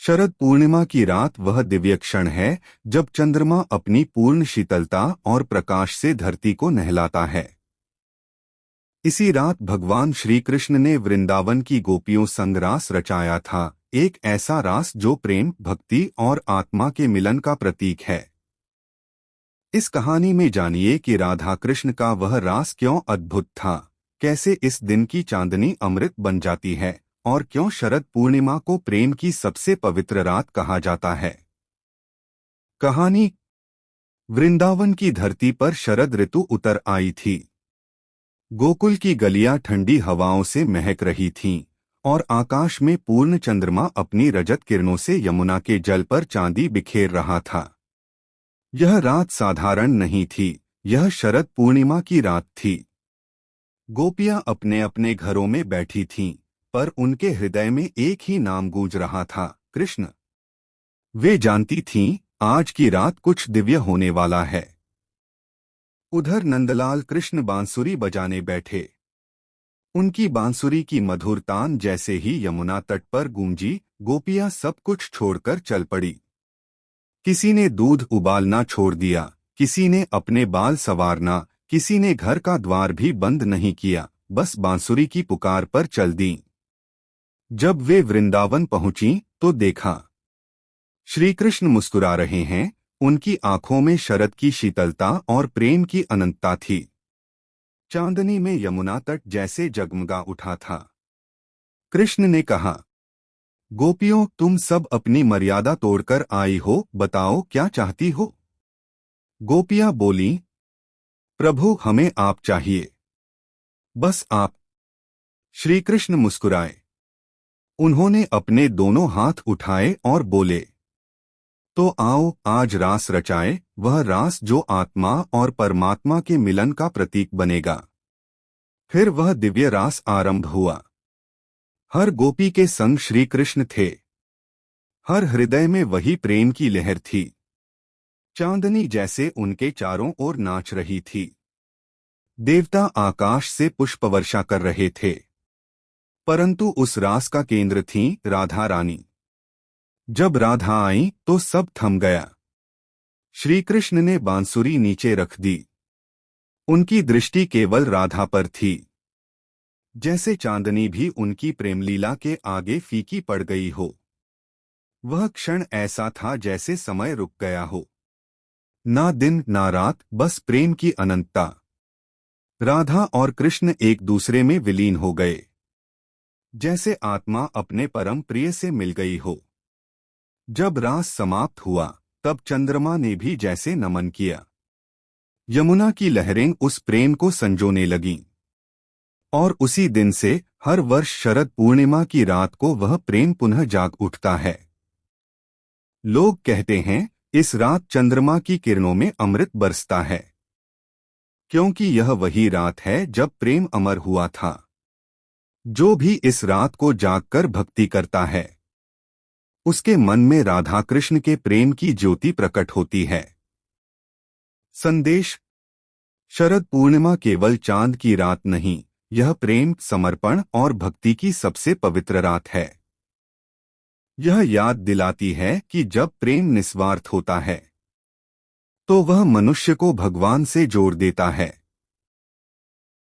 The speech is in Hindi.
शरद पूर्णिमा की रात वह दिव्य क्षण है जब चंद्रमा अपनी पूर्ण शीतलता और प्रकाश से धरती को नहलाता है। इसी रात भगवान श्री कृष्ण ने वृंदावन की गोपियों संग रास रचाया था, एक ऐसा रास जो प्रेम, भक्ति और आत्मा के मिलन का प्रतीक है। इस कहानी में जानिए कि राधा कृष्ण का वह रास क्यों अद्भुत था, कैसे इस दिन की चांदनी अमृत बन जाती है और क्यों शरद पूर्णिमा को प्रेम की सबसे पवित्र रात कहा जाता है। कहानी। वृंदावन की धरती पर शरद ऋतु उतर आई थी। गोकुल की गलियां ठंडी हवाओं से महक रही थीं और आकाश में पूर्ण चंद्रमा अपनी रजत किरणों से यमुना के जल पर चांदी बिखेर रहा था। यह रात साधारण नहीं थी, यह शरद पूर्णिमा की रात थी। गोपियां अपने अपने घरों में बैठी थीं, पर उनके हृदय में एक ही नाम गूंज रहा था, कृष्ण। वे जानती थीं, आज की रात कुछ दिव्य होने वाला है। उधर नंदलाल कृष्ण बांसुरी बजाने बैठे। उनकी बांसुरी की मधुर तान जैसे ही यमुना तट पर गूंजी, गोपियां सब कुछ छोड़कर चल पड़ी। किसी ने दूध उबालना छोड़ दिया, किसी ने अपने बाल संवारना, किसी ने घर का द्वार भी बंद नहीं किया, बस बांसुरी की पुकार पर चल दी। जब वे वृंदावन पहुंची तो देखा, श्री कृष्ण मुस्कुरा रहे हैं, उनकी आंखों में शरद की शीतलता और प्रेम की अनंतता थी। चांदनी में यमुना तट जैसे जगमगा उठा था। कृष्ण ने कहा, गोपियों, तुम सब अपनी मर्यादा तोड़कर आई हो, बताओ क्या चाहती हो। गोपियां बोलीं, प्रभु, हमें आप चाहिए, बस आप। श्री कृष्ण मुस्कुराए। उन्होंने अपने दोनों हाथ उठाए और बोले, तो आओ आज रास रचाए, वह रास जो आत्मा और परमात्मा के मिलन का प्रतीक बनेगा। फिर वह दिव्य रास आरंभ हुआ। हर गोपी के संग श्री कृष्ण थे। हर हृदय में वही प्रेम की लहर थी। चांदनी जैसे उनके चारों ओर नाच रही थी। देवता आकाश से पुष्प वर्षा कर रहे थे, परंतु उस रास का केंद्र थी राधा रानी। जब राधा आई तो सब थम गया। श्री कृष्ण ने बांसुरी नीचे रख दी। उनकी दृष्टि केवल राधा पर थी, जैसे चांदनी भी उनकी प्रेमलीला के आगे फीकी पड़ गई हो। वह क्षण ऐसा था जैसे समय रुक गया हो। ना दिन ना रात, बस प्रेम की अनंतता। राधा और कृष्ण एक दूसरे में विलीन हो गए, जैसे आत्मा अपने परम प्रिय से मिल गई हो। जब रास समाप्त हुआ तब चंद्रमा ने भी जैसे नमन किया। यमुना की लहरें उस प्रेम को संजोने लगीं। और उसी दिन से हर वर्ष शरद पूर्णिमा की रात को वह प्रेम पुनः जाग उठता है। लोग कहते हैं, इस रात चंद्रमा की किरणों में अमृत बरसता है, क्योंकि यह वही रात है जब प्रेम अमर हुआ था। जो भी इस रात को जागकर भक्ति करता है, उसके मन में राधा कृष्ण के प्रेम की ज्योति प्रकट होती है। संदेश। शरद पूर्णिमा केवल चांद की रात नहीं, यह प्रेम, समर्पण और भक्ति की सबसे पवित्र रात है। यह याद दिलाती है कि जब प्रेम निस्वार्थ होता है तो वह मनुष्य को भगवान से जोड़ देता है।